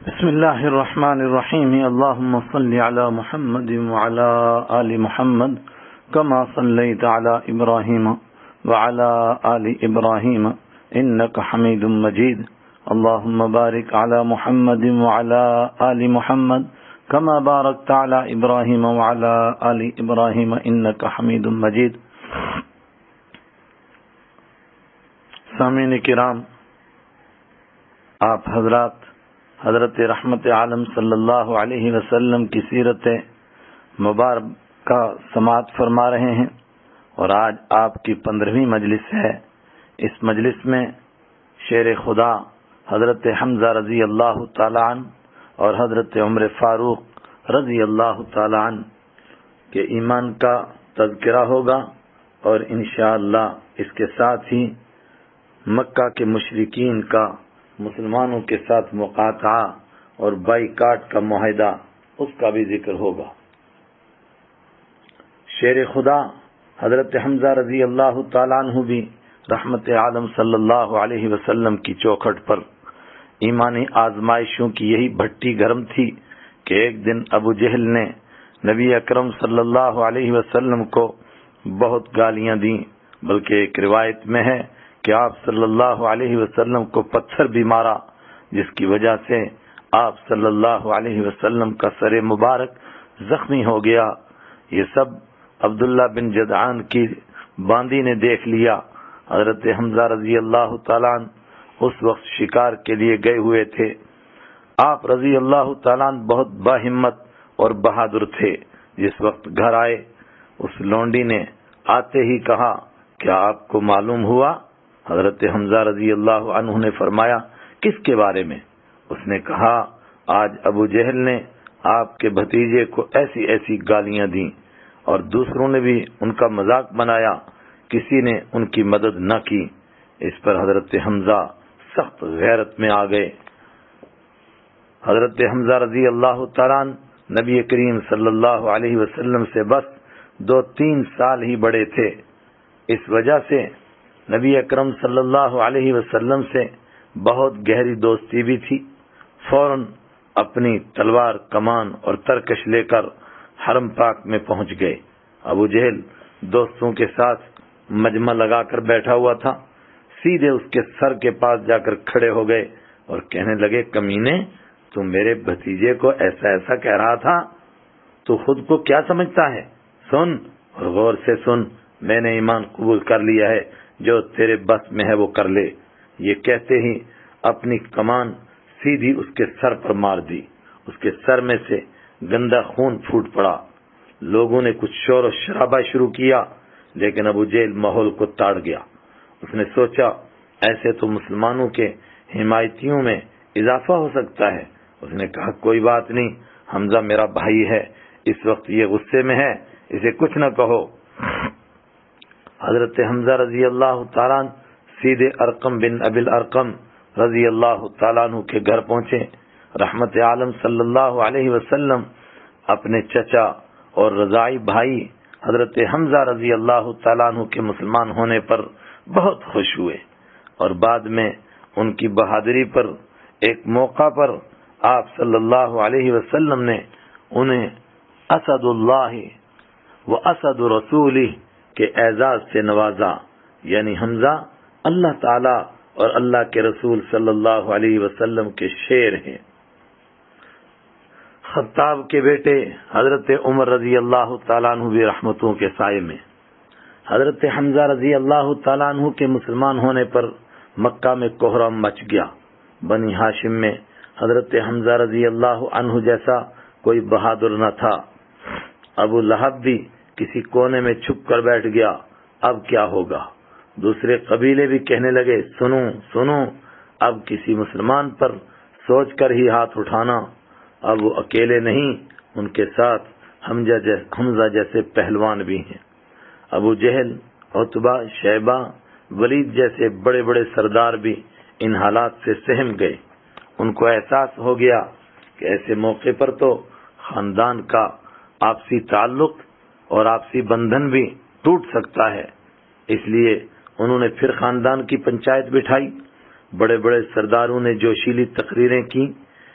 بسم الله الرحمن الرحيم اللهم صل على محمد وعلى آل محمد كما صليت على إبراهيم وعلى آل إبراهيم إنك حميد مجيد اللهم بارك على محمد وعلى آل محمد كما باركت على إبراهيم وعلى آل إبراهيم إنك حميد مجيد. سامعین کرام، آپ حضرات حضرت رحمت عالم صلی اللہ علیہ وسلم کی سیرت مبارکہ سماعت فرما رہے ہیں، اور آج آپ کی 15ویں مجلس ہے. اس مجلس میں شیر خدا حضرت حمزہ رضی اللہ تعالی عنہ اور حضرت عمر فاروق رضی اللہ تعالی عنہ کے ایمان کا تذکرہ ہوگا، اور انشاءاللہ اس کے ساتھ ہی مکہ کے مشرکین کا مسلمانوں کے ساتھ مقاطعہ اور بائیکاٹ کا معاہدہ، اس کا بھی ذکر ہوگا. شیر خدا حضرت حمزہ رضی اللہ تعالیٰ عنہ بھی رحمت عالم صلی اللہ علیہ وسلم کی چوکھٹ پر ایمانی آزمائشوں کی یہی بھٹی گرم تھی کہ ایک دن ابو جہل نے نبی اکرم صلی اللہ علیہ وسلم کو بہت گالیاں دیں، بلکہ ایک روایت میں ہے کہ آپ صلی اللہ علیہ وسلم کو پتھر بھی مارا، جس کی وجہ سے آپ صلی اللہ علیہ وسلم کا سر مبارک زخمی ہو گیا. یہ سب عبداللہ بن جدعان کی باندی نے دیکھ لیا. حضرت حمزہ رضی اللہ تعالیٰ عنہ اس وقت شکار کے لیے گئے ہوئے تھے. آپ رضی اللہ تعالیٰ عنہ بہت باہمت اور بہادر تھے. جس وقت گھر آئے، اس لونڈی نے آتے ہی کہا، کیا آپ کو معلوم ہوا؟ حضرت حمزہ رضی اللہ عنہ نے فرمایا، کس کے بارے میں؟ اس نے کہا، آج ابو جہل نے آپ کے بھتیجے کو ایسی ایسی گالیاں دیں، اور دوسروں نے بھی ان کا مذاق بنایا، کسی نے ان کی مدد نہ کی. اس پر حضرت حمزہ سخت غیرت میں آ گئے. حضرت حمزہ رضی اللہ تعالیٰ عنہ نبی کریم صلی اللہ علیہ وسلم سے بس 2-3 سال ہی بڑے تھے. اس وجہ سے نبی اکرم صلی اللہ علیہ وسلم سے بہت گہری دوستی بھی تھی. فوراً اپنی تلوار، کمان اور ترکش لے کر حرم پاک میں پہنچ گئے. ابو جہل دوستوں کے ساتھ مجمع لگا کر بیٹھا ہوا تھا. سیدھے اس کے سر کے پاس جا کر کھڑے ہو گئے اور کہنے لگے، کمینے، تو میرے بھتیجے کو ایسا ایسا کہہ رہا تھا، تو خود کو کیا سمجھتا ہے؟ سن اور غور سے سن، میں نے ایمان قبول کر لیا ہے، جو تیرے بس میں ہے وہ کر لے. یہ کہتے ہی اپنی کمان سیدھی اس کے سر پر مار دی. اس کے سر میں سے گندا خون پھوٹ پڑا. لوگوں نے کچھ شور و شرابہ شروع کیا، لیکن ابو جہل ماحول کو تاڑ گیا. اس نے سوچا، ایسے تو مسلمانوں کے حمایتیوں میں اضافہ ہو سکتا ہے. اس نے کہا، کوئی بات نہیں، حمزہ میرا بھائی ہے، اس وقت یہ غصے میں ہے، اسے کچھ نہ کہو. حضرت حمزہ رضی اللہ تعالیٰ عنہ سیدھے ارقم بن ابی الارقم رضی اللہ تعالیٰ عنہ کے گھر پہنچے. رحمت عالم صلی اللہ علیہ وسلم اپنے چچا اور رضاعی بھائی حضرت حمزہ رضی اللہ تعالیٰ عنہ کے مسلمان ہونے پر بہت خوش ہوئے، اور بعد میں ان کی بہادری پر ایک موقع پر آپ صلی اللہ علیہ وسلم نے انہیں اسد اللہ و اسد رسولہ کے اعزاز سے نوازا. یعنی حمزہ اللہ تعالی اور اللہ کے رسول صلی اللہ علیہ وسلم کے شیر ہیں. خطاب کے بیٹے حضرت عمر رضی اللہ تعالیٰ عنہ بھی رحمتوں کے سائے میں. حضرت حمزہ رضی اللہ تعالیٰ عنہ کے مسلمان ہونے پر مکہ میں کوہرام مچ گیا. بنی ہاشم میں حضرت حمزہ رضی اللہ عنہ جیسا کوئی بہادر نہ تھا. ابو لہب بھی کسی کونے میں چھپ کر بیٹھ گیا. اب کیا ہوگا؟ دوسرے قبیلے بھی کہنے لگے، سنو سنو، اب کسی مسلمان پر سوچ کر ہی ہاتھ اٹھانا. اب وہ اکیلے نہیں، ان کے ساتھ حمزہ جیسے پہلوان بھی ہیں. ابو جہل، عتبہ، شیبہ، ولید جیسے بڑے بڑے سردار بھی ان حالات سے سہم گئے. ان کو احساس ہو گیا کہ ایسے موقع پر تو خاندان کا آپسی تعلق اور آپسی بندھن بھی ٹوٹ سکتا ہے. اس لیے انہوں نے پھر خاندان کی پنچایت بٹھائی. بڑے بڑے سرداروں نے جوشیلی تقریریں کی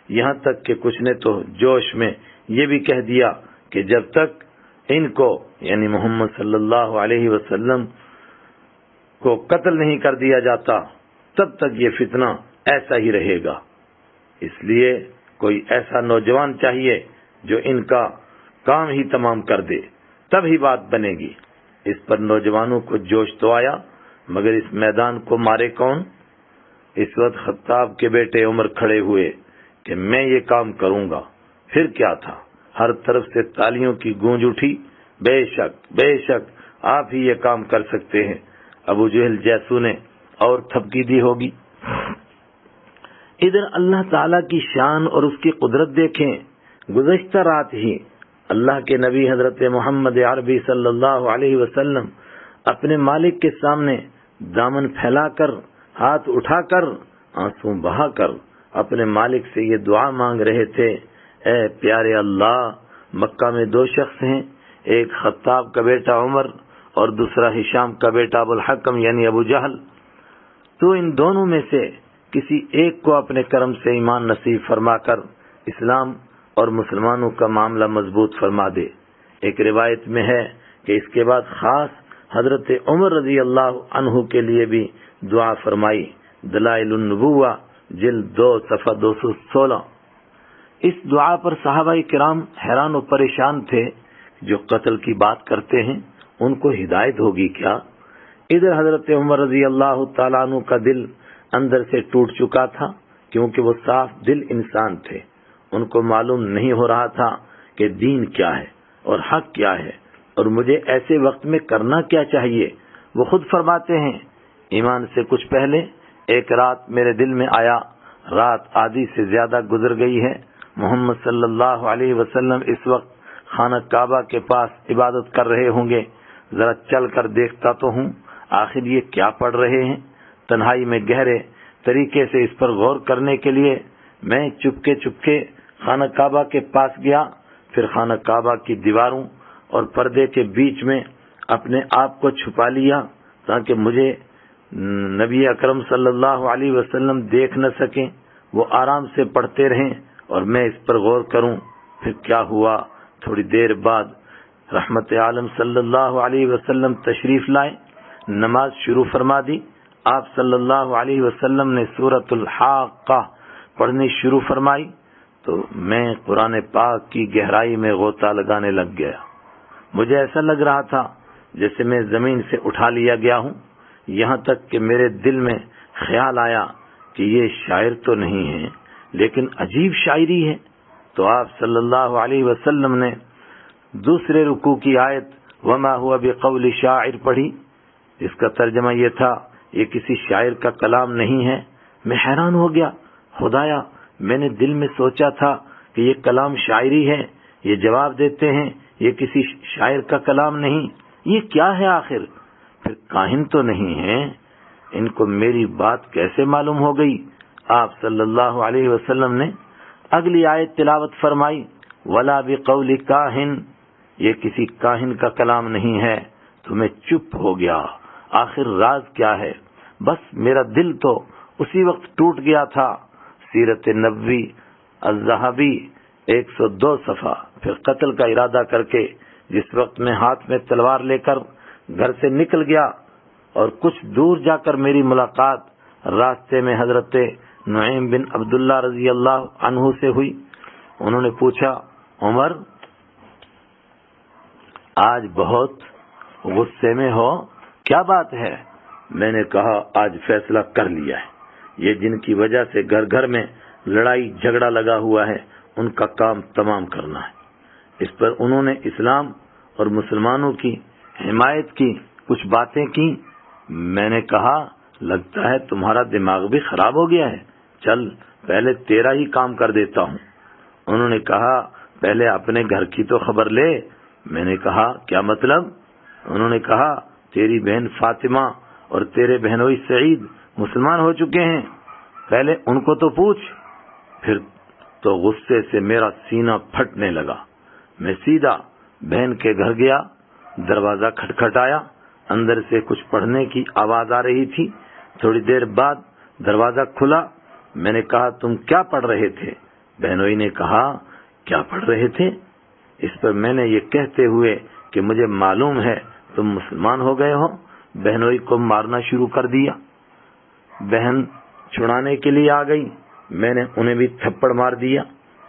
یہاں تک کہ کچھ نے تو جوش میں یہ بھی کہہ دیا کہ جب تک ان کو یعنی محمد صلی اللہ علیہ وسلم کو قتل نہیں کر دیا جاتا تب تک یہ فتنہ ایسا ہی رہے گا. اس لیے کوئی ایسا نوجوان چاہیے جو ان کا کام ہی تمام کر دے، تب ہی بات بنے گی. اس پر نوجوانوں کو جوش تو آیا، مگر اس میدان کو مارے کون؟ اس وقت خطاب کے بیٹے عمر کھڑے ہوئے کہ میں یہ کام کروں گا. پھر کیا تھا، ہر طرف سے تالیوں کی گونج اٹھی. بے شک بے شک آپ ہی یہ کام کر سکتے ہیں. ابو جہل جیسو نے اور تھپکی دی ہوگی. ادھر اللہ تعالیٰ کی شان اور اس کی قدرت دیکھیں. گزشتہ رات ہی اللہ کے نبی حضرت محمد عربی صلی اللہ علیہ وسلم اپنے مالک کے سامنے دامن پھیلا کر، ہاتھ اٹھا کر، آنسو بہا کر اپنے مالک سے یہ دعا مانگ رہے تھے، اے پیارے اللہ، مکہ میں دو شخص ہیں، ایک خطاب کا بیٹا عمر اور دوسرا ہشام کا بیٹا ابو الحکم یعنی ابو جہل. تو ان دونوں میں سے کسی ایک کو اپنے کرم سے ایمان نصیب فرما کر اسلام اور مسلمانوں کا معاملہ مضبوط فرما دے. ایک روایت میں ہے کہ اس کے بعد خاص حضرت عمر رضی اللہ عنہ کے لیے بھی دعا فرمائی. دلائل النبوہ جلد 2 صفحہ 216. اس دعا پر صحابہ کرام حیران و پریشان تھے. جو قتل کی بات کرتے ہیں ان کو ہدایت ہوگی کیا؟ ادھر حضرت عمر رضی اللہ تعالیٰ عنہ کا دل اندر سے ٹوٹ چکا تھا، کیونکہ وہ صاف دل انسان تھے. ان کو معلوم نہیں ہو رہا تھا کہ دین کیا ہے اور حق کیا ہے، اور مجھے ایسے وقت میں کرنا کیا چاہیے. وہ خود فرماتے ہیں، ایمان سے کچھ پہلے ایک رات میرے دل میں آیا، رات آدھی سے زیادہ گزر گئی ہے، محمد صلی اللہ علیہ وسلم اس وقت خانہ کعبہ کے پاس عبادت کر رہے ہوں گے، ذرا چل کر دیکھتا تو ہوں آخر یہ کیا پڑھ رہے ہیں. تنہائی میں گہرے طریقے سے اس پر غور کرنے کے لیے میں چپکے خانہ کعبہ کے پاس گیا. پھر خانہ کعبہ کی دیواروں اور پردے کے بیچ میں اپنے آپ کو چھپا لیا تاکہ مجھے نبی اکرم صلی اللہ علیہ وسلم دیکھ نہ سکیں. وہ آرام سے پڑھتے رہیں اور میں اس پر غور کروں. پھر کیا ہوا، تھوڑی دیر بعد رحمت عالم صلی اللہ علیہ وسلم تشریف لائے، نماز شروع فرما دی. آپ صلی اللہ علیہ وسلم نے سورۃ الحاقہ پڑھنی شروع فرمائی تو میں قرآن پاک کی گہرائی میں غوطہ لگانے لگ گیا. مجھے ایسا لگ رہا تھا جیسے میں زمین سے اٹھا لیا گیا ہوں. یہاں تک کہ میرے دل میں خیال آیا کہ یہ شاعر تو نہیں ہے لیکن عجیب شاعری ہے. تو آپ صلی اللہ علیہ وسلم نے دوسرے رکوع کی آیت وما هو بقول شاعر پڑھی. اس کا ترجمہ یہ تھا، یہ کسی شاعر کا کلام نہیں ہے. میں حیران ہو گیا، خدایا میں نے دل میں سوچا تھا کہ یہ کلام شاعری ہے، یہ جواب دیتے ہیں یہ کسی شاعر کا کلام نہیں، یہ کیا ہے آخر؟ پھر کاہن تو نہیں ہے، ان کو میری بات کیسے معلوم ہو گئی؟ آپ صلی اللہ علیہ وسلم نے اگلی آیت تلاوت فرمائی، ولا بقول کاہن، یہ کسی کاہن کا کلام نہیں ہے. تو میں چپ ہو گیا، آخر راز کیا ہے؟ بس میرا دل تو اسی وقت ٹوٹ گیا تھا. سیرت نبوی الذہبی 102 صفحہ. پھر قتل کا ارادہ کر کے جس وقت میں ہاتھ میں تلوار لے کر گھر سے نکل گیا اور کچھ دور جا کر میری ملاقات راستے میں حضرت نعیم بن عبداللہ رضی اللہ عنہ سے ہوئی. انہوں نے پوچھا، عمر آج بہت غصے میں ہو، کیا بات ہے؟ میں نے کہا آج فیصلہ کر لیا ہے، یہ جن کی وجہ سے گھر گھر میں لڑائی جھگڑا لگا ہوا ہے ان کا کام تمام کرنا ہے. اس پر انہوں نے اسلام اور مسلمانوں کی حمایت کی کچھ باتیں کی. میں نے کہا لگتا ہے تمہارا دماغ بھی خراب ہو گیا ہے، چل پہلے تیرا ہی کام کر دیتا ہوں. انہوں نے کہا پہلے اپنے گھر کی تو خبر لے. میں نے کہا کیا مطلب؟ انہوں نے کہا تیری بہن فاطمہ اور تیرے بہنوئی سعید مسلمان ہو چکے ہیں، پہلے ان کو تو پوچھ. پھر تو غصے سے میرا سینہ پھٹنے لگا. میں سیدھا بہن کے گھر گیا، دروازہ کھٹکھٹایا، اندر سے کچھ پڑھنے کی آواز آ رہی تھی. تھوڑی دیر بعد دروازہ کھلا. میں نے کہا تم کیا پڑھ رہے تھے؟ بہنوئی نے کہا کیا پڑھ رہے تھے؟ اس پر میں نے یہ کہتے ہوئے کہ مجھے معلوم ہے تم مسلمان ہو گئے ہو، بہنوئی کو مارنا شروع کر دیا۔ بہن چھڑانے کے لیے آ گئی، میں نے انہیں بھی تھپڑ مار دیا۔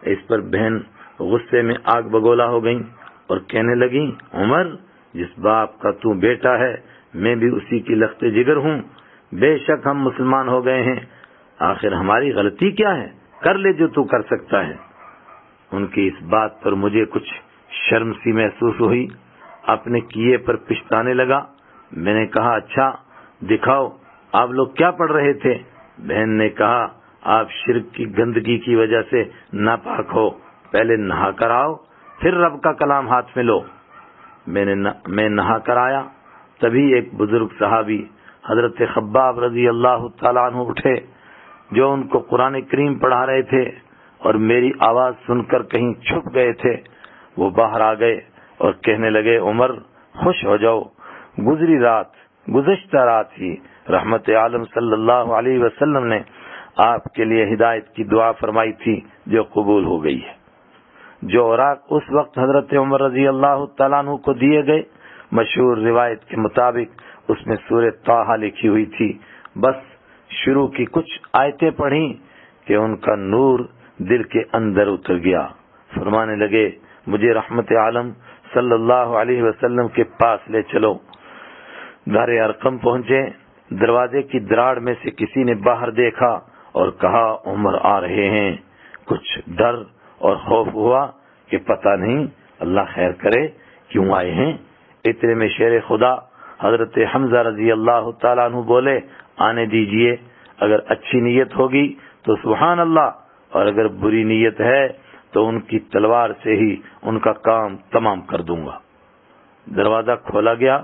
اس پر بہن غصے میں آگ بگولا ہو گئی اور کہنے لگی عمر، جس باپ کا تو بیٹا ہے میں بھی اسی کی لخت جگر ہوں، بے شک ہم مسلمان ہو گئے ہیں، آخر ہماری غلطی کیا ہے؟ کر لے جو تو کر سکتا ہے۔ ان کی اس بات پر مجھے کچھ شرم سی محسوس ہوئی، اپنے کیے پر پچھتانے لگا۔ میں نے کہا اچھا دکھاؤ آپ لوگ کیا پڑھ رہے تھے؟ بہن نے کہا آپ شرک کی گندگی کی وجہ سے ناپاک ہو، پہلے نہا کر آؤ پھر رب کا کلام ہاتھ میں لو۔ میں نہا کر آیا، تبھی ایک بزرگ صحابی حضرت خباب رضی اللہ تعالیٰ عنہ اٹھے جو ان کو قرآن کریم پڑھا رہے تھے اور میری آواز سن کر کہیں چھپ گئے تھے۔ وہ باہر آ گئے اور کہنے لگے عمر خوش ہو جاؤ، گزشتہ رات ہی رحمت عالم صلی اللہ علیہ وسلم نے آپ کے لیے ہدایت کی دعا فرمائی تھی جو قبول ہو گئی ہے۔ جو اوراق اس وقت حضرت عمر رضی اللہ تعالیٰ عنہ کو دیے گئے، مشہور روایت کے مطابق اس میں سورہ طٰہٰ لکھی ہوئی تھی۔ بس شروع کی کچھ آیتیں پڑھیں کہ ان کا نور دل کے اندر اتر گیا۔ فرمانے لگے مجھے رحمت عالم صلی اللہ علیہ وسلم کے پاس لے چلو۔ دار ارقم پہنچے، دروازے کی دراڑ میں سے کسی نے باہر دیکھا اور کہا عمر آ رہے ہیں۔ کچھ ڈر اور خوف ہوا کہ پتہ نہیں اللہ خیر کرے کیوں آئے ہیں۔ اتنے میں شیر خدا حضرت حمزہ رضی اللہ تعالیٰ عنہ بولے آنے دیجئے، اگر اچھی نیت ہوگی تو سبحان اللہ، اور اگر بری نیت ہے تو ان کی تلوار سے ہی ان کا کام تمام کر دوں گا۔ دروازہ کھولا گیا،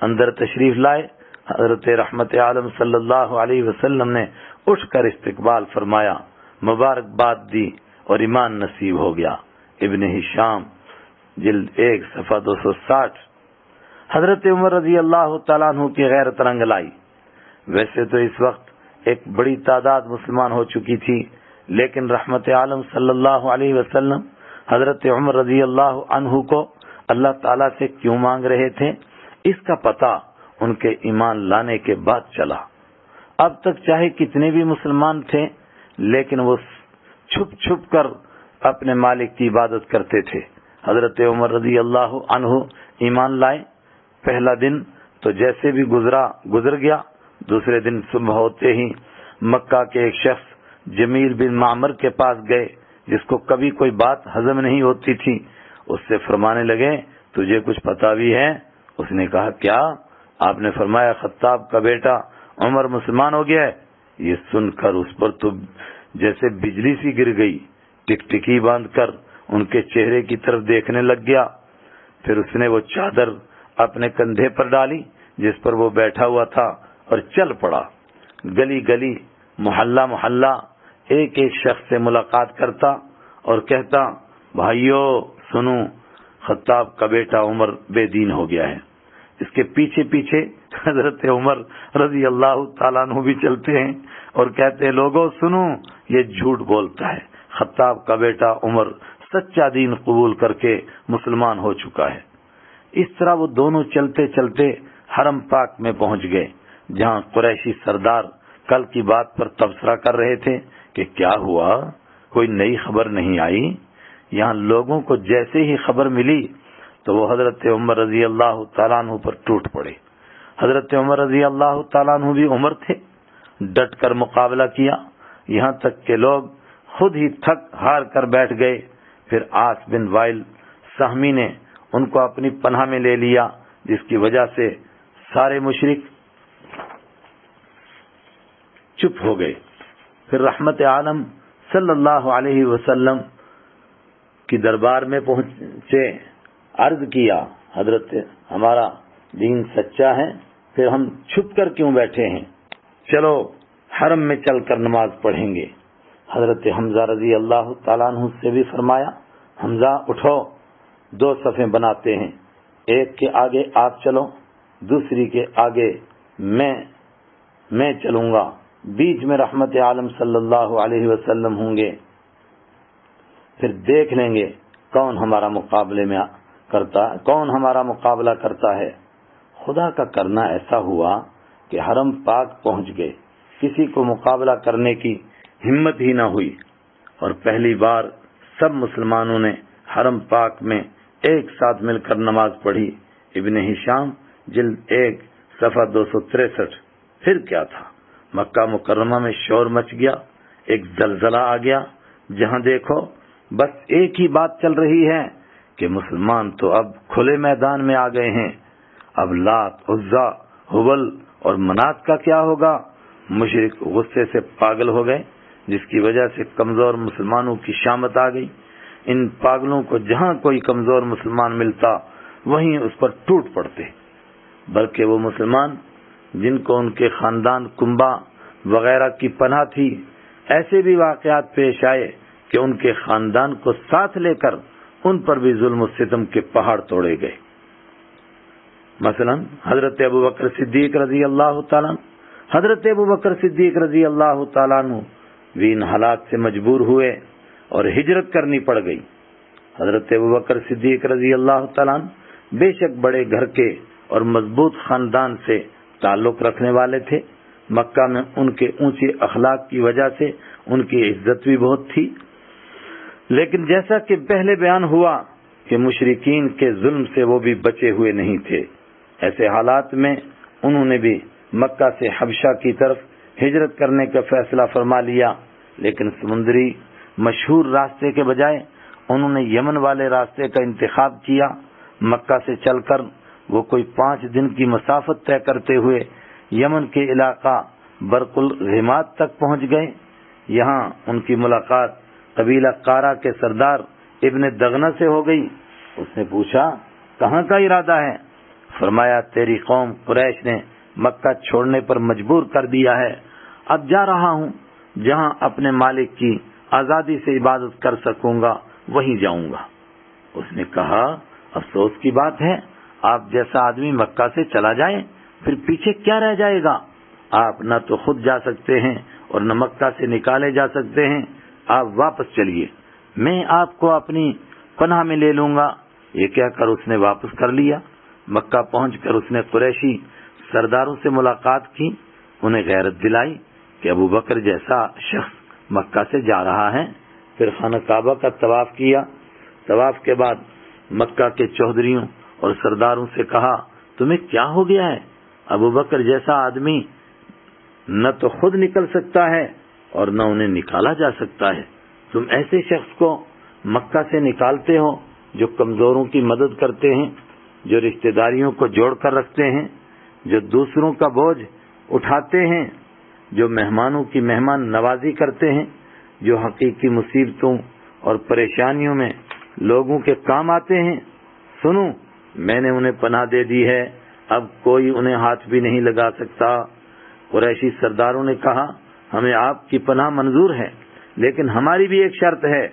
اندر تشریف لائے۔ حضرت رحمت عالم صلی اللہ علیہ وسلم نے اٹھ کر استقبال فرمایا، مبارکباد دی اور ایمان نصیب ہو گیا۔ ابن ہشام جلد 1 صفحہ 260۔ حضرت عمر رضی اللہ تعالیٰ عنہ کی غیرت رنگ لائی۔ ویسے تو اس وقت ایک بڑی تعداد مسلمان ہو چکی تھی، لیکن رحمت عالم صلی اللہ علیہ وسلم حضرت عمر رضی اللہ عنہ کو اللہ تعالیٰ سے کیوں مانگ رہے تھے، اس کا پتہ ان کے ایمان لانے کے بعد چلا۔ اب تک چاہے کتنے بھی مسلمان تھے، لیکن وہ چھپ چھپ کر اپنے مالک کی عبادت کرتے تھے۔ حضرت عمر رضی اللہ عنہ ایمان لائے۔ پہلا دن تو جیسے بھی گزر گیا۔ دوسرے دن صبح ہوتے ہی مکہ کے ایک شخص جمیل بن معمر کے پاس گئے، جس کو کبھی کوئی بات ہضم نہیں ہوتی تھی۔ اس سے فرمانے لگے تجھے کچھ پتہ بھی ہے؟ اس نے کہا کیا؟ آپ نے فرمایا خطاب کا بیٹا عمر مسلمان ہو گیا ہے۔ یہ سن کر اس پر تو جیسے بجلی سی گر گئی، ٹکٹکی باندھ کر ان کے چہرے کی طرف دیکھنے لگ گیا۔ پھر اس نے وہ چادر اپنے کندھے پر ڈالی جس پر وہ بیٹھا ہوا تھا اور چل پڑا۔ گلی گلی، محلہ محلہ، ایک ایک شخص سے ملاقات کرتا اور کہتا بھائیو سنو، خطاب کا بیٹا عمر بے دین ہو گیا ہے۔ اس کے پیچھے پیچھے حضرت عمر رضی اللہ تعالیٰ عنہ بھی چلتے ہیں اور کہتے ہیں لوگوں سنو، یہ جھوٹ بولتا ہے، خطاب کا بیٹا عمر سچا دین قبول کر کے مسلمان ہو چکا ہے۔ اس طرح وہ دونوں چلتے چلتے حرم پاک میں پہنچ گئے، جہاں قریشی سردار کل کی بات پر تبصرہ کر رہے تھے کہ کیا ہوا، کوئی نئی خبر نہیں آئی۔ یہاں لوگوں کو جیسے ہی خبر ملی تو وہ حضرت عمر رضی اللہ تعالیٰ عنہ پر ٹوٹ پڑے۔ حضرت عمر رضی اللہ تعالیٰ عنہ بھی عمر تھے، ڈٹ کر مقابلہ کیا، یہاں تک کہ لوگ خود ہی تھک ہار کر بیٹھ گئے۔ پھر عاص بن وائل سہمی نے ان کو اپنی پناہ میں لے لیا، جس کی وجہ سے سارے مشرک چپ ہو گئے۔ پھر رحمت عالم صلی اللہ علیہ وسلم کی دربار میں پہنچے، عرض کیا حضرت ہمارا دین سچا ہے، پھر ہم چھپ کر کیوں بیٹھے ہیں؟ چلو حرم میں چل کر نماز پڑھیں گے۔ حضرت حمزہ رضی اللہ تعالیٰ عنہ سے بھی فرمایا حمزہ اٹھو، 2 صفیں بناتے ہیں، ایک کے آگے آپ چلو، دوسری کے آگے میں چلوں گا، بیچ میں رحمت عالم صلی اللہ علیہ وسلم ہوں گے۔ پھر دیکھ لیں گے کون ہمارا مقابلہ کرتا ہے۔ خدا کا کرنا ایسا ہوا کہ حرم پاک پہنچ گئے، کسی کو مقابلہ کرنے کی ہمت ہی نہ ہوئی، اور پہلی بار سب مسلمانوں نے حرم پاک میں ایک ساتھ مل کر نماز پڑھی۔ ابن ہشام جلد 1 صفحہ 263۔ پھر کیا تھا، مکہ مکرمہ میں شور مچ گیا، ایک زلزلہ آ گیا، جہاں دیکھو بس ایک ہی بات چل رہی ہے کہ مسلمان تو اب کھلے میدان میں آ گئے ہیں، اب لات، عزا، حبل اور منات کا کیا ہوگا؟ مشرک غصے سے پاگل ہو گئے، جس کی وجہ سے کمزور مسلمانوں کی شامت آ گئی۔ ان پاگلوں کو جہاں کوئی کمزور مسلمان ملتا وہیں اس پر ٹوٹ پڑتے، بلکہ وہ مسلمان جن کو ان کے خاندان کنبا وغیرہ کی پناہ تھی، ایسے بھی واقعات پیش آئے کہ ان کے خاندان کو ساتھ لے کر ان پر بھی ظلم و ستم کے پہاڑ توڑے گئے۔ مثلا حضرت ابوبکر صدیق رضی اللہ تعالیٰ عنہ بھی ان حالات سے مجبور ہوئے اور ہجرت کرنی پڑ گئی۔ حضرت ابوبکر صدیق رضی اللہ تعالیٰ عنہ بے شک بڑے گھر کے اور مضبوط خاندان سے تعلق رکھنے والے تھے، مکہ میں ان کے اونچے اخلاق کی وجہ سے ان کی عزت بھی بہت تھی، لیکن جیسا کہ پہلے بیان ہوا کہ مشرکین کے ظلم سے وہ بھی بچے ہوئے نہیں تھے۔ ایسے حالات میں انہوں نے بھی مکہ سے حبشہ کی طرف ہجرت کرنے کا فیصلہ فرما لیا، لیکن سمندری مشہور راستے کے بجائے انہوں نے یمن والے راستے کا انتخاب کیا۔ مکہ سے چل کر وہ کوئی 5 دن کی مسافت طے کرتے ہوئے یمن کے علاقہ برق الغماد تک پہنچ گئے۔ یہاں ان کی ملاقات قبیلہ قارہ کے سردار ابن دغنہ سے ہو گئی۔ اس نے پوچھا کہاں کا ارادہ ہے؟ فرمایا تیری قوم قریش نے مکہ چھوڑنے پر مجبور کر دیا ہے، اب جا رہا ہوں، جہاں اپنے مالک کی آزادی سے عبادت کر سکوں گا وہیں جاؤں گا۔ اس نے کہا افسوس کی بات ہے، آپ جیسا آدمی مکہ سے چلا جائے پھر پیچھے کیا رہ جائے گا؟ آپ نہ تو خود جا سکتے ہیں اور نہ مکہ سے نکالے جا سکتے ہیں، آپ واپس چلیے، میں آپ کو اپنی پناہ میں لے لوں گا۔ یہ کہہ کر اس نے واپس کر لیا۔ مکہ پہنچ کر اس نے قریشی سرداروں سے ملاقات کی، انہیں غیرت دلائی کہ ابو بکر جیسا شخص مکہ سے جا رہا ہے۔ پھر خانہ کعبہ کا طواف کیا۔ طواف کے بعد مکہ کے چودھریوں اور سرداروں سے کہا تمہیں کیا ہو گیا ہے؟ ابو بکر جیسا آدمی نہ تو خود نکل سکتا ہے اور نہ انہیں نکالا جا سکتا ہے، تم ایسے شخص کو مکہ سے نکالتے ہو جو کمزوروں کی مدد کرتے ہیں، جو رشتہ داریوں کو جوڑ کر رکھتے ہیں، جو دوسروں کا بوجھ اٹھاتے ہیں، جو مہمانوں کی مہمان نوازی کرتے ہیں، جو حقیقی مصیبتوں اور پریشانیوں میں لوگوں کے کام آتے ہیں۔ سنو، میں نے انہیں پناہ دے دی ہے، اب کوئی انہیں ہاتھ بھی نہیں لگا سکتا۔ قریشی سرداروں نے کہا ہمیں آپ کی پناہ منظور ہے، لیکن ہماری بھی ایک شرط ہے،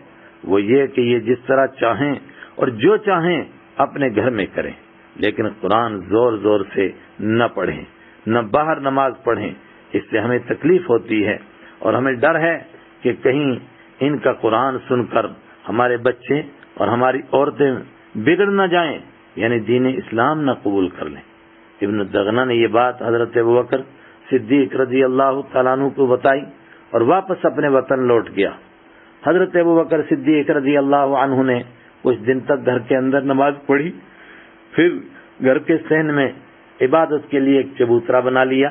وہ یہ کہ یہ جس طرح چاہیں اور جو چاہیں اپنے گھر میں کریں، لیکن قرآن زور زور سے نہ پڑھیں، نہ باہر نماز پڑھیں، اس سے ہمیں تکلیف ہوتی ہے اور ہمیں ڈر ہے کہ کہیں ان کا قرآن سن کر ہمارے بچے اور ہماری عورتیں بگڑ نہ جائیں، یعنی دین اسلام نہ قبول کر لیں۔ ابن دغنہ نے یہ بات حضرت ابوبکر صدیق رضی اللہ تعالیٰ عنہ کو بتائی اور واپس اپنے وطن لوٹ گیا۔ حضرت ابوبکر صدیق رضی اللہ عنہ نے کچھ دن تک گھر کے اندر نماز پڑھی، پھر گھر کے صحن میں عبادت کے لیے ایک چبوترا بنا لیا،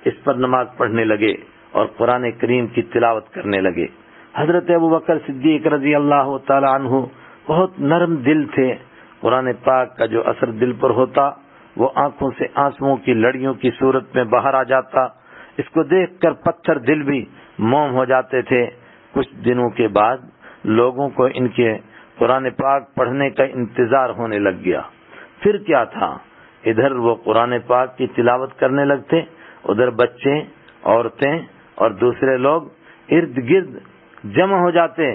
اس پر نماز پڑھنے لگے اور قرآن کریم کی تلاوت کرنے لگے۔ حضرت ابوبکر صدیق رضی اللہ تعالی عنہ بہت نرم دل تھے، قرآن پاک کا جو اثر دل پر ہوتا وہ آنکھوں سے آنسوؤں کی لڑیوں کی صورت میں باہر آ جاتا، اس کو دیکھ کر پتھر دل بھی موم ہو جاتے تھے۔ کچھ دنوں کے بعد لوگوں کو ان کے قرآن پاک پڑھنے کا انتظار ہونے لگ گیا۔ پھر کیا تھا، ادھر وہ قرآن پاک کی تلاوت کرنے لگتے، ادھر بچے، عورتیں اور دوسرے لوگ ارد گرد جمع ہو جاتے،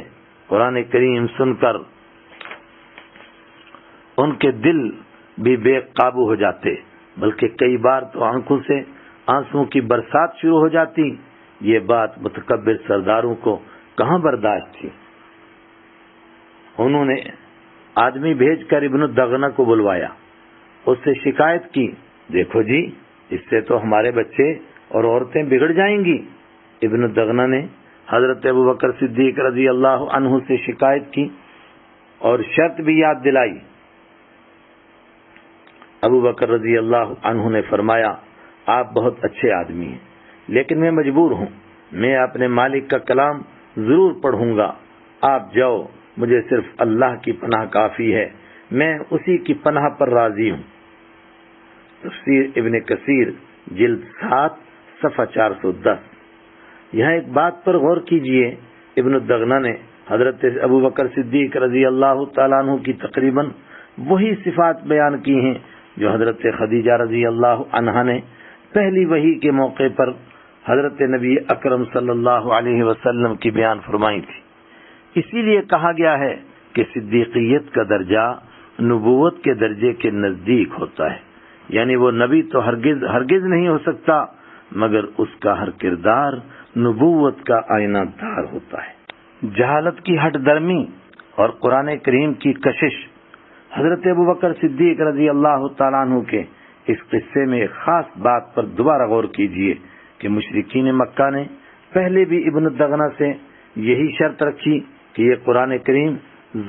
قرآن کریم سن کر ان کے دل بھی بے قابو ہو جاتے، بلکہ کئی بار تو آنکھوں سے آنسوؤں کی برسات شروع ہو جاتی۔ یہ بات متکبر سرداروں کو کہاں برداشت تھی۔ انہوں نے آدمی بھیج کر ابن الدغنہ کو بلوایا، اس سے شکایت کی، دیکھو جی اس سے تو ہمارے بچے اور عورتیں بگڑ جائیں گی۔ ابن الدغنہ نے حضرت ابوبکر صدیق رضی اللہ عنہ سے شکایت کی اور شرط بھی یاد دلائی۔ ابوبکر رضی اللہ عنہ نے فرمایا، آپ بہت اچھے آدمی ہیں، لیکن میں مجبور ہوں، میں اپنے مالک کا کلام ضرور پڑھوں گا، آپ جاؤ، مجھے صرف اللہ کی پناہ کافی ہے، میں اسی کی پناہ پر راضی ہوں۔ تفسیر ابن کثیر جلد 7 صفحہ 410۔ یہاں ایک بات پر غور کیجئے، ابن الدغنہ نے حضرت ابوبکر صدیق رضی اللہ تعالیٰ عنہ کی تقریباً وہی صفات بیان کی ہیں جو حضرت خدیجہ رضی اللہ عنہا نے پہلی وحی کے موقع پر حضرت نبی اکرم صلی اللہ علیہ وسلم کی بیان فرمائی تھی۔ اسی لیے کہا گیا ہے کہ صدیقیت کا درجہ نبوت کے درجے کے نزدیک ہوتا ہے، یعنی وہ نبی تو ہرگز نہیں ہو سکتا، مگر اس کا ہر کردار نبوت کا آئینہ دار ہوتا ہے۔ جہالت کی ہٹ درمی اور قرآن کریم کی کشش۔ حضرت ابوبکر صدیق رضی اللہ تعالیٰ عنہ کے اس قصے میں ایک خاص بات پر دوبارہ غور کیجئے کہ مشرکین مکہ نے پہلے بھی ابن الدغنہ سے یہی شرط رکھی کہ یہ قرآن کریم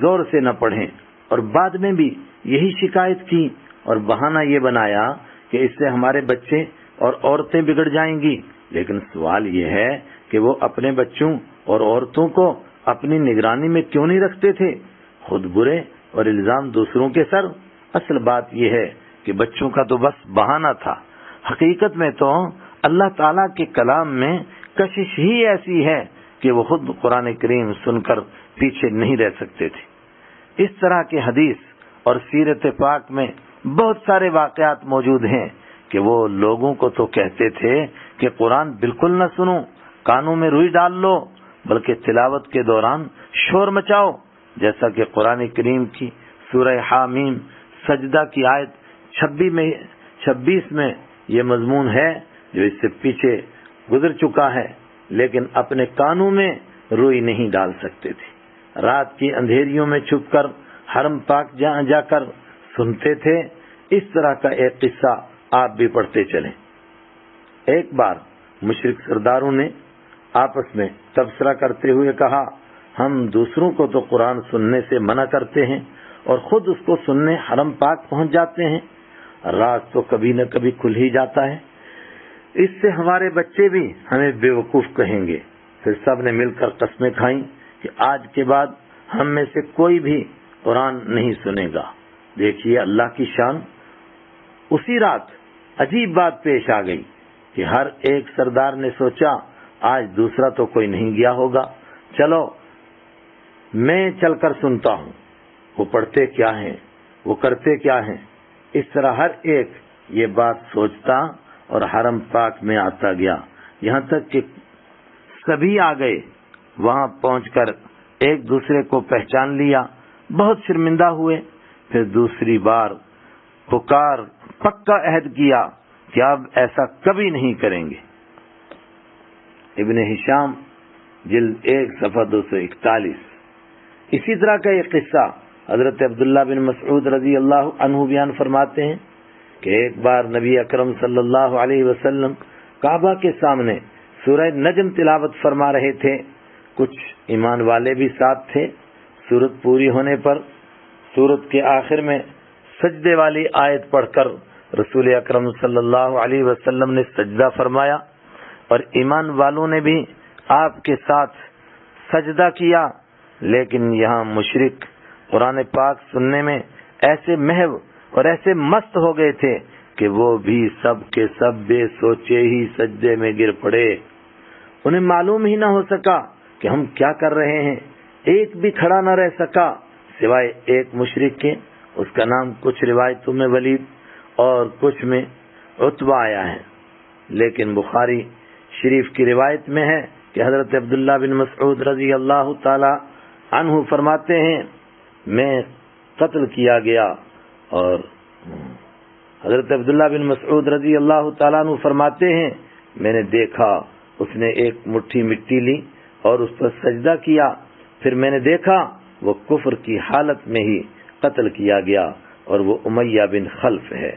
زور سے نہ پڑھیں، اور بعد میں بھی یہی شکایت کی اور بہانہ یہ بنایا کہ اس سے ہمارے بچے اور عورتیں بگڑ جائیں گی۔ لیکن سوال یہ ہے کہ وہ اپنے بچوں اور عورتوں کو اپنی نگرانی میں کیوں نہیں رکھتے تھے؟ خود برے اور الزام دوسروں کے سر۔ اصل بات یہ ہے کہ بچوں کا تو بس بہانہ تھا، حقیقت میں تو اللہ تعالیٰ کے کلام میں کشش ہی ایسی ہے کہ وہ خود قرآن کریم سن کر پیچھے نہیں رہ سکتے تھے۔ اس طرح کے حدیث اور سیرت پاک میں بہت سارے واقعات موجود ہیں کہ وہ لوگوں کو تو کہتے تھے کہ قرآن بالکل نہ سنو، کانوں میں روئی ڈال لو، بلکہ تلاوت کے دوران شور مچاؤ، جیسا کہ قرآن کریم کی سورہ حامیم سجدہ کی آیت 26 میں یہ مضمون ہے جو اس سے پیچھے گزر چکا ہے، لیکن اپنے کانوں میں روئی نہیں ڈال سکتے تھے۔ رات کی اندھیریوں میں چھپ کر حرم پاک جا کر سنتے تھے۔ اس طرح کا ایک قصہ آپ بھی پڑھتے چلیں۔ ایک بار مشرک سرداروں نے آپس میں تبصرہ کرتے ہوئے کہا، ہم دوسروں کو تو قرآن سننے سے منع کرتے ہیں اور خود اس کو سننے حرم پاک پہنچ جاتے ہیں، راز تو کبھی نہ کبھی کھل ہی جاتا ہے، اس سے ہمارے بچے بھی ہمیں بیوقوف کہیں گے۔ پھر سب نے مل کر قسمیں کھائیں کہ آج کے بعد ہم میں سے کوئی بھی قرآن نہیں سنے گا۔ دیکھیے اللہ کی شان۔ اسی رات عجیب بات پیش آ گئی کہ ہر ایک سردار نے سوچا آج دوسرا تو کوئی نہیں گیا ہوگا، چلو میں چل کر سنتا ہوں، وہ پڑھتے کیا ہیں، وہ کرتے کیا ہیں۔ اس طرح ہر ایک یہ بات سوچتا اور حرم پاک میں آتا گیا، یہاں تک کہ سبھی آ گئے۔ وہاں پہنچ کر ایک دوسرے کو پہچان لیا، بہت شرمندہ ہوئے۔ پھر دوسری بار پکار پکا عہد کیا کہ اب ایسا کبھی نہیں کریں گے۔ ابن ہشام جلد 1 صفحہ 241۔ اسی طرح کا ایک قصہ حضرت عبداللہ بن مسعود رضی اللہ عنہ بیان فرماتے ہیں کہ ایک بار نبی اکرم صلی اللہ علیہ وسلم کعبہ کے سامنے سورہ نجم تلاوت فرما رہے تھے، کچھ ایمان والے بھی ساتھ تھے۔ سورت پوری ہونے پر سورت کے آخر میں سجدے والی آیت پڑھ کر رسول اکرم صلی اللہ علیہ وسلم نے سجدہ فرمایا اور ایمان والوں نے بھی آپ کے ساتھ سجدہ کیا، لیکن یہاں مشرک قرآن پاک سننے میں ایسے محو اور ایسے مست ہو گئے تھے کہ وہ بھی سب کے سب بے سوچے ہی سجدے میں گر پڑے۔ انہیں معلوم ہی نہ ہو سکا کہ ہم کیا کر رہے ہیں، ایک بھی کھڑا نہ رہ سکا سوائے ایک مشرک کے، اس کا نام کچھ روایتوں میں ولید اور کچھ میں عتبہ آیا ہے، لیکن بخاری شریف کی روایت میں ہے کہ حضرت عبداللہ بن مسعود رضی اللہ تعالی عنہ فرماتے ہیں میں قتل کیا گیا، اور حضرت عبداللہ بن مسعود رضی اللہ تعالیٰ عنہ فرماتے ہیں میں نے دیکھا اس نے ایک مٹھی مٹی لی اور اس پر سجدہ کیا، پھر میں نے دیکھا وہ کفر کی حالت میں ہی قتل کیا گیا اور وہ امیہ بن خلف ہے۔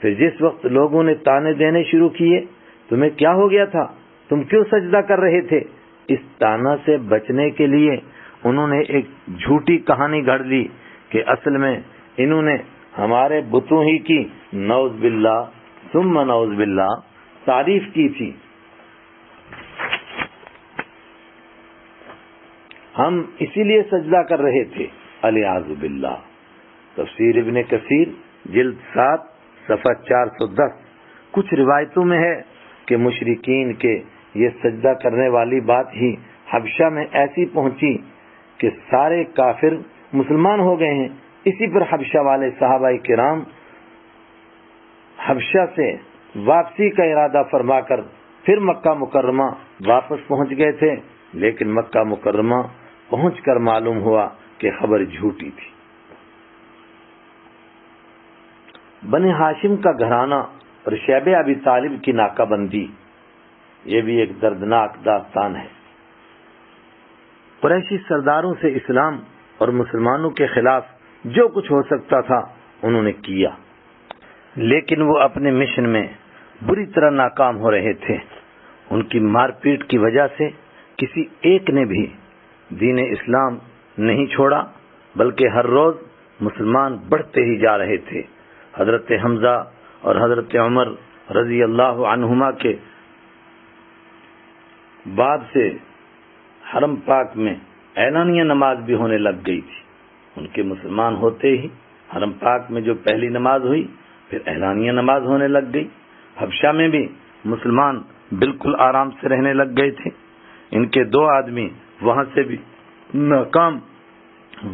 پھر جس وقت لوگوں نے تانے دینے شروع کیے، تمہیں کیا ہو گیا تھا، تم کیوں سجدہ کر رہے تھے، اس تانا سے بچنے کے لیے انہوں نے ایک جھوٹی کہانی گھڑ لی کہ اصل میں انہوں نے ہمارے بتوں ہی کی نعوذ باللہ ثم نعوذ باللہ تعریف کی تھی۔ ہم اسی لیے سجدہ کر رہے تھے، الیاذ باللہ۔ تفسیر ابن کثیر جلد 7 صفحہ 410۔ کچھ روایتوں میں ہے کہ مشرکین کے یہ سجدہ کرنے والی بات ہی حبشہ میں ایسی پہنچی کہ سارے کافر مسلمان ہو گئے ہیں۔ اسی پر حبشہ والے صحابہ کرام حبشہ سے واپسی کا ارادہ فرما کر پھر مکہ مکرمہ واپس پہنچ گئے تھے، لیکن مکہ مکرمہ پہنچ کر معلوم ہوا کہ خبر جھوٹی تھی۔ بنی ہاشم کا گھرانہ اور شیب ابی طالب کی ناکہ بندی، یہ بھی ایک دردناک داستان ہے۔ قریشی سرداروں سے اسلام اور مسلمانوں کے خلاف جو کچھ ہو سکتا تھا انہوں نے کیا، لیکن وہ اپنے مشن میں بری طرح ناکام ہو رہے تھے۔ ان کی مار پیٹ کی وجہ سے کسی ایک نے بھی دین اسلام نہیں چھوڑا، بلکہ ہر روز مسلمان بڑھتے ہی جا رہے تھے۔ حضرت حمزہ اور حضرت عمر رضی اللہ عنہما کے بعد سے حرم پاک میں اعلانیہ نماز بھی ہونے لگ گئی تھی۔ ان کے مسلمان ہوتے ہی حرم پاک میں جو پہلی نماز ہوئی، پھر اعلانیہ نماز ہونے لگ گئی۔ حبشہ میں بھی مسلمان بالکل آرام سے رہنے لگ گئے تھے۔ ان کے 2 آدمی وہاں سے بھی ناکام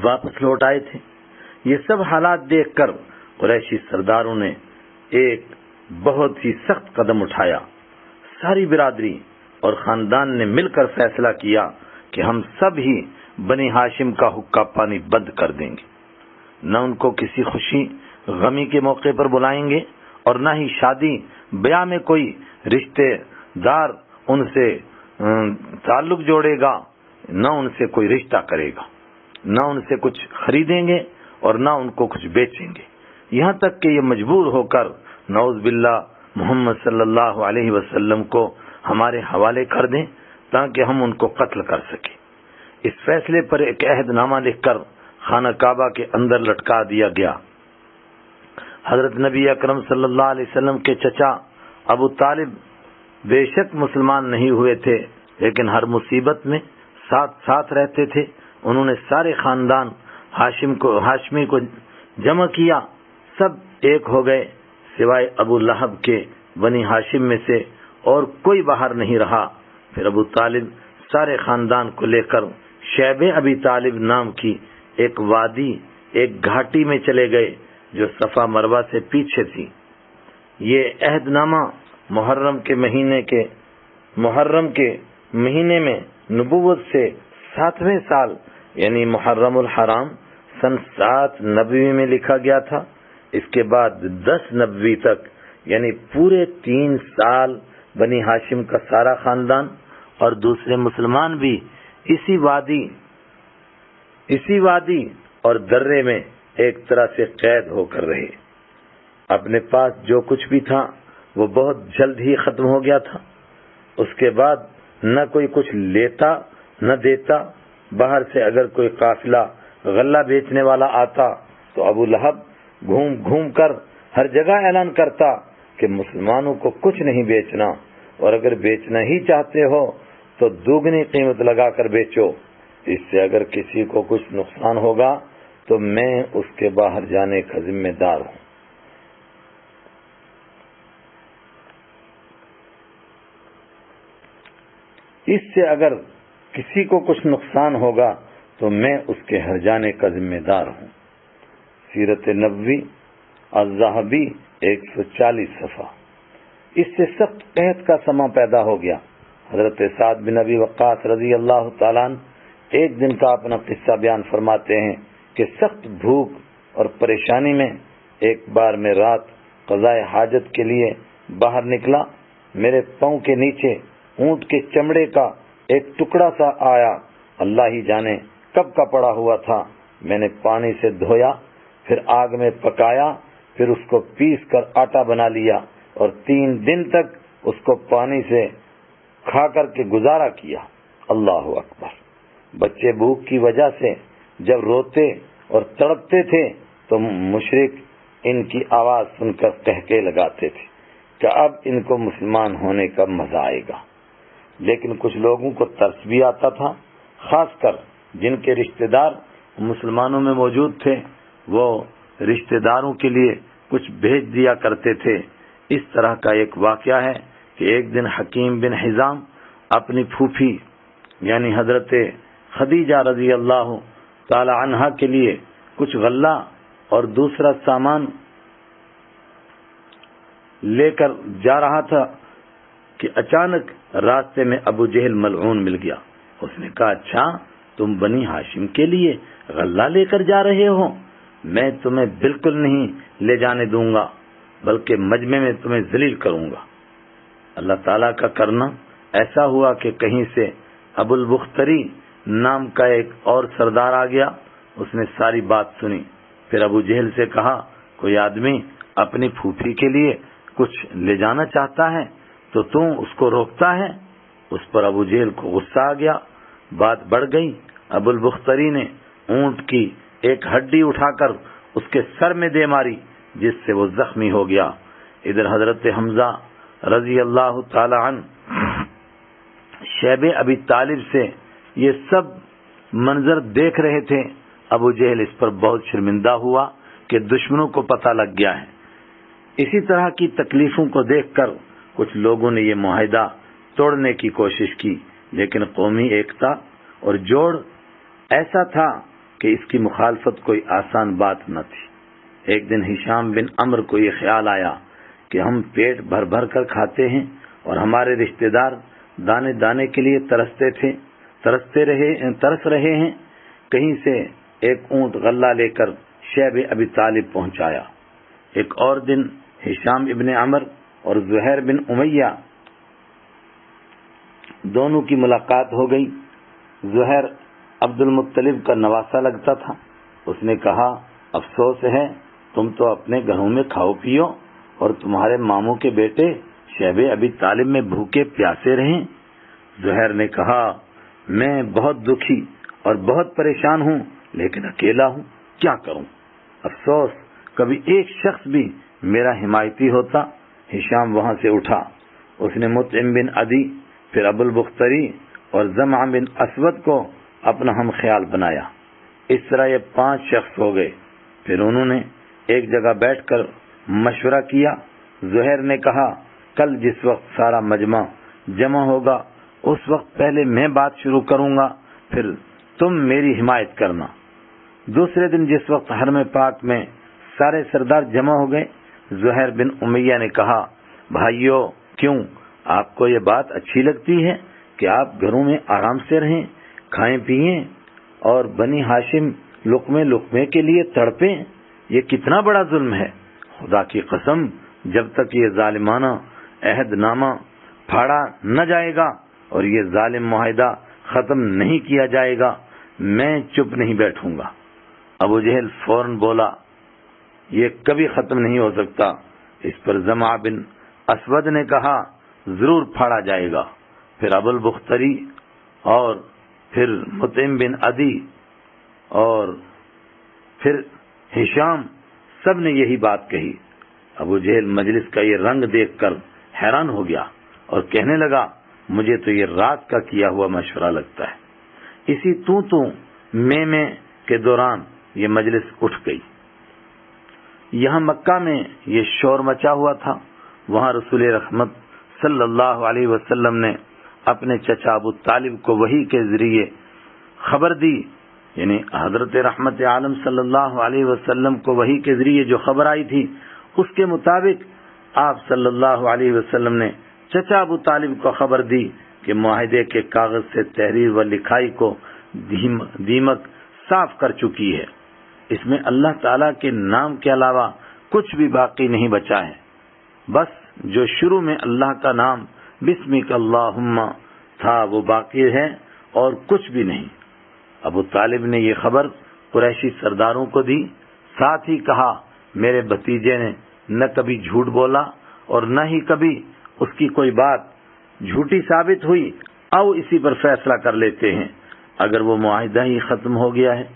واپس لوٹ آئے تھے۔ یہ سب حالات دیکھ کر قریشی سرداروں نے ایک بہت ہی سخت قدم اٹھایا۔ ساری برادری اور خاندان نے مل کر فیصلہ کیا کہ ہم سب ہی بنی ہاشم کا حقہ پانی بند کر دیں گے، نہ ان کو کسی خوشی غمی کے موقع پر بلائیں گے، اور نہ ہی شادی بیاہ میں کوئی رشتے دار ان سے تعلق جوڑے گا، نہ ان سے کوئی رشتہ کرے گا، نہ ان سے کچھ خریدیں گے اور نہ ان کو کچھ بیچیں گے، یہاں تک کہ یہ مجبور ہو کر نعوذ باللہ محمد صلی اللہ علیہ وسلم کو ہمارے حوالے کر دیں تاکہ ہم ان کو قتل کر سکیں۔ اس فیصلے پر ایک عہد نامہ لکھ کر خانہ کعبہ کے اندر لٹکا دیا گیا۔ حضرت نبی اکرم صلی اللہ علیہ وسلم کے چچا ابو طالب بے شک مسلمان نہیں ہوئے تھے، لیکن ہر مصیبت میں ساتھ رہتے تھے۔ انہوں نے سارے خاندان ہاشمی کو جمع کیا، سب ایک ہو گئے، سوائے ابو لہب کے بنی ہاشم میں سے اور کوئی باہر نہیں رہا۔ پھر ابو طالب سارے خاندان کو لے کر شیب ابی طالب نام کی ایک وادی، ایک گھاٹی میں چلے گئے جو صفا مروہ سے پیچھے تھی۔ یہ عہد نامہ محرم کے مہینے میں نبوت سے 7ویں سال یعنی محرم الحرام سن 7 نبوی میں لکھا گیا تھا۔ اس کے بعد 10 نبوی تک یعنی پورے 3 سال بنی ہاشم کا سارا خاندان اور دوسرے مسلمان بھی اسی وادی اور درے میں ایک طرح سے قید ہو کر رہے۔ اپنے پاس جو کچھ بھی تھا وہ بہت جلد ہی ختم ہو گیا تھا۔ اس کے بعد نہ کوئی کچھ لیتا نہ دیتا۔ باہر سے اگر کوئی قافلہ غلہ بیچنے والا آتا تو ابو لہب گھوم گھوم کر ہر جگہ اعلان کرتا کہ مسلمانوں کو کچھ نہیں بیچنا، اور اگر بیچنا ہی چاہتے ہو تو دوگنی قیمت لگا کر بیچو، اس سے اگر کسی کو کچھ نقصان ہوگا تو میں اس کے باہر جانے کا ذمہ دار ہوں۔ اس سے اگر کسی کو کچھ نقصان ہوگا تو میں اس کے ہر جانے کا ذمہ دار ہوں۔ سیرت نبوی الذہبی 140 صفحہ۔ اس سے سخت قحط کا سما پیدا ہو گیا۔ حضرت سعد بن ابی وقاص رضی اللہ تعالیٰ عنہ ایک دن کا اپنا قصہ بیان فرماتے ہیں کہ سخت بھوک اور پریشانی میں ایک بار میں رات قضاء حاجت کے لیے باہر نکلا۔ میرے پاؤں کے نیچے اونٹ کے چمڑے کا ایک ٹکڑا سا آیا، اللہ ہی جانے کب کا پڑا ہوا تھا، میں نے پانی سے دھویا، پھر آگ میں پکایا، پھر اس کو پیس کر آٹا بنا لیا اور 3 دن تک اس کو پانی سے کھا کر کے گزارا کیا۔ اللہ اکبر۔ بچے بھوک کی وجہ سے جب روتے اور تڑپتے تھے تو مشرک ان کی آواز سن کر قہقہے لگاتے تھے کہ اب ان کو مسلمان ہونے کا مزہ آئے گا۔ لیکن کچھ لوگوں کو ترس بھی آتا تھا، خاص کر جن کے رشتہ دار مسلمانوں میں موجود تھے، وہ رشتہ داروں کے لیے کچھ بھیج دیا کرتے تھے۔ اس طرح کا ایک واقعہ ہے کہ ایک دن حکیم بن حزام اپنی پھوپھی یعنی حضرت خدیجہ رضی اللہ تعالی عنہا کے لیے کچھ غلہ اور دوسرا سامان لے کر جا رہا تھا کہ اچانک راستے میں ابو جہل ملعون مل گیا۔ اس نے کہا، اچھا تم بنی ہاشم کے لیے غلہ لے کر جا رہے ہو؟ میں تمہیں بالکل نہیں لے جانے دوں گا، بلکہ مجمع میں تمہیں ذلیل کروں گا۔ اللہ تعالیٰ کا کرنا ایسا ہوا کہ کہیں سے ابو البختری نام کا ایک اور سردار آ گیا۔ اس نے ساری بات سنی، پھر ابو جہل سے کہا، کوئی آدمی اپنی پھوپھی کے لیے کچھ لے جانا چاہتا ہے تو اس کو روکتا ہے؟ اس پر ابو جہل کو غصہ آ گیا، بات بڑھ گئی۔ ابو البختری نے اونٹ کی ایک ہڈی اٹھا کر اس کے سر میں دے ماری، جس سے وہ زخمی ہو گیا۔ ادھر حضرت حمزہ رضی اللہ تعالی عنہ شیب ابی طالب سے یہ سب منظر دیکھ رہے تھے۔ ابو جہل اس پر بہت شرمندہ ہوا کہ دشمنوں کو پتہ لگ گیا ہے۔ اسی طرح کی تکلیفوں کو دیکھ کر کچھ لوگوں نے یہ معاہدہ توڑنے کی کوشش کی، لیکن قومی ایکتا اور جوڑ ایسا تھا کہ اس کی مخالفت کوئی آسان بات نہ تھی۔ ایک دن ہشام بن عمرو کو یہ خیال آیا کہ ہم پیٹ بھر بھر کر کھاتے ہیں اور ہمارے رشتہ دار دانے دانے کے لیے ترس رہے ہیں۔ کہیں سے ایک اونٹ غلہ لے کر شیب ابی طالب پہنچایا۔ ایک اور دن ہشام ابن عمرو اور زہیر بن امیہ دونوں کی ملاقات ہو گئی۔ زہیر عبد المطلب کا نواسا لگتا تھا۔ اس نے کہا، افسوس ہے تم تو اپنے گھروں میں کھاؤ پیو اور تمہارے ماموں کے بیٹے شیب ابی طالب میں بھوکے پیاسے رہیں۔ زہیر نے کہا، میں بہت دکھی اور بہت پریشان ہوں، لیکن اکیلا ہوں، کیا کروں؟ افسوس کبھی ایک شخص بھی میرا حمایتی ہوتا۔ ہشام وہاں سے اٹھا، اس نے مطعم بن عدی، پھر ابو البختری اور زمع بن اسود کو اپنا ہم خیال بنایا۔ اس طرح یہ 5 شخص ہو گئے۔ پھر انہوں نے ایک جگہ بیٹھ کر مشورہ کیا۔ زہیر نے کہا، کل جس وقت سارا مجمع جمع ہوگا اس وقت پہلے میں بات شروع کروں گا، پھر تم میری حمایت کرنا۔ دوسرے دن جس وقت حرم پاک میں سارے سردار جمع ہو گئے، زہیر بن امیہ نے کہا، بھائیو، کیوں آپ کو یہ بات اچھی لگتی ہے کہ آپ گھروں میں آرام سے رہیں، کھائیں پیئیں اور بنی ہاشم لقمے لقمے کے لیے تڑپیں؟ یہ کتنا بڑا ظلم ہے۔ خدا کی قسم، جب تک یہ ظالمانہ عہد نامہ پھاڑا نہ جائے گا اور یہ ظالم معاہدہ ختم نہیں کیا جائے گا، میں چپ نہیں بیٹھوں گا۔ ابو جہل فوراً بولا، یہ کبھی ختم نہیں ہو سکتا۔ اس پر زمع بن اسود نے کہا، ضرور پھاڑا جائے گا۔ پھر ابو البختری اور پھر مطعم بن عدی اور پھر ہشام، سب نے یہی بات کہی۔ ابو جہل مجلس کا یہ رنگ دیکھ کر حیران ہو گیا اور کہنے لگا، مجھے تو یہ رات کا کیا ہوا مشورہ لگتا ہے۔ اسی تو میں کے دوران یہ مجلس اٹھ گئی۔ یہاں مکہ میں یہ شور مچا ہوا تھا۔ وہاں رسول رحمت صلی اللہ علیہ وسلم نے اپنے چچا ابو طالب کو وحی کے ذریعے خبر دی، یعنی حضرت رحمت عالم صلی اللہ علیہ وسلم کو وحی کے ذریعے جو خبر آئی تھی، اس کے مطابق آپ صلی اللہ علیہ وسلم نے چچا ابو طالب کو خبر دی کہ معاہدے کے کاغذ سے تحریر و لکھائی کو دیمک صاف کر چکی ہے۔ اس میں اللہ تعالیٰ کے نام کے علاوہ کچھ بھی باقی نہیں بچا ہے، بس جو شروع میں اللہ کا نام بسمک اللہم تھا وہ باقی ہے اور کچھ بھی نہیں۔ ابو طالب نے یہ خبر قریشی سرداروں کو دی، ساتھ ہی کہا میرے بھتیجے نے نہ کبھی جھوٹ بولا اور نہ ہی کبھی اس کی کوئی بات جھوٹی ثابت ہوئی، آؤ اسی پر فیصلہ کر لیتے ہیں، اگر وہ معاہدہ ہی ختم ہو گیا ہے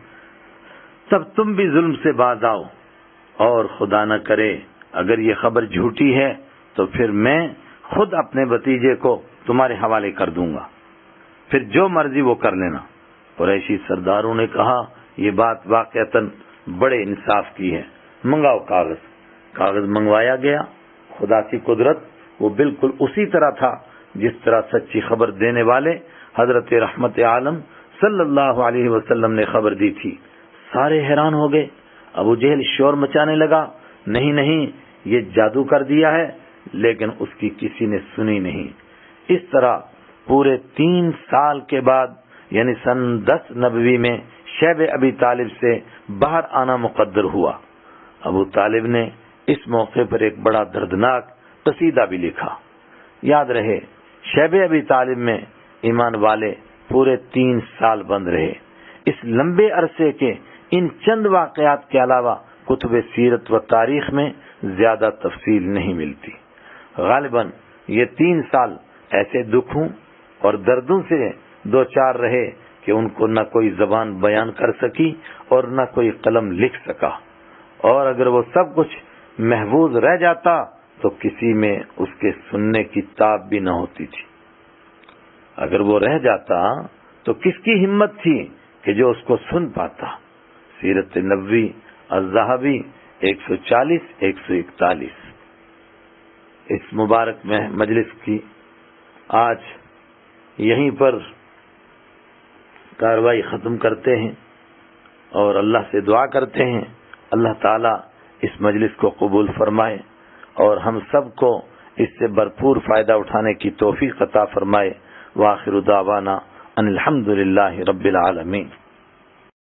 تب تم بھی ظلم سے باز آؤ، اور خدا نہ کرے اگر یہ خبر جھوٹی ہے تو پھر میں خود اپنے بھتیجے کو تمہارے حوالے کر دوں گا، پھر جو مرضی وہ کر لینا۔ قریشی سرداروں نے کہا یہ بات واقعتاً بڑے انصاف کی ہے، منگاؤ کاغذ منگوایا گیا۔ خدا کی قدرت وہ بالکل اسی طرح تھا جس طرح سچی خبر دینے والے حضرت رحمت عالم صلی اللہ علیہ وسلم نے خبر دی تھی۔ سارے حیران ہو گئے۔ ابو جہل شور مچانے لگا، نہیں یہ جادو کر دیا ہے، لیکن اس کی کسی نے سنی نہیں۔ اس طرح پورے 3 سال کے بعد یعنی سن 10 نبوی میں شیب ابی طالب سے باہر آنا مقدر ہوا۔ ابو طالب نے اس موقع پر ایک بڑا دردناک قصیدہ بھی لکھا۔ یاد رہے شیب ابی طالب میں ایمان والے پورے 3 سال بند رہے۔ اس لمبے عرصے کے ان چند واقعات کے علاوہ کتب سیرت و تاریخ میں زیادہ تفصیل نہیں ملتی۔ غالباً یہ 3 سال ایسے دکھوں اور دردوں سے دوچار رہے کہ ان کو نہ کوئی زبان بیان کر سکی اور نہ کوئی قلم لکھ سکا، اور اگر وہ سب کچھ محفوظ رہ جاتا تو کسی میں اس کے سننے کی تاب بھی نہ ہوتی تھی۔ اگر وہ رہ جاتا تو کس کی ہمت تھی کہ جو اس کو سن پاتا۔ سیرت نبوی الذہبی 140-141۔ اس مبارک میں مجلس کی آج یہیں پر کاروائی ختم کرتے ہیں اور اللہ سے دعا کرتے ہیں اللہ تعالیٰ اس مجلس کو قبول فرمائے اور ہم سب کو اس سے بھرپور فائدہ اٹھانے کی توفیق عطا فرمائے۔ وآخر دعوانا ان الحمد للہ رب العالمین۔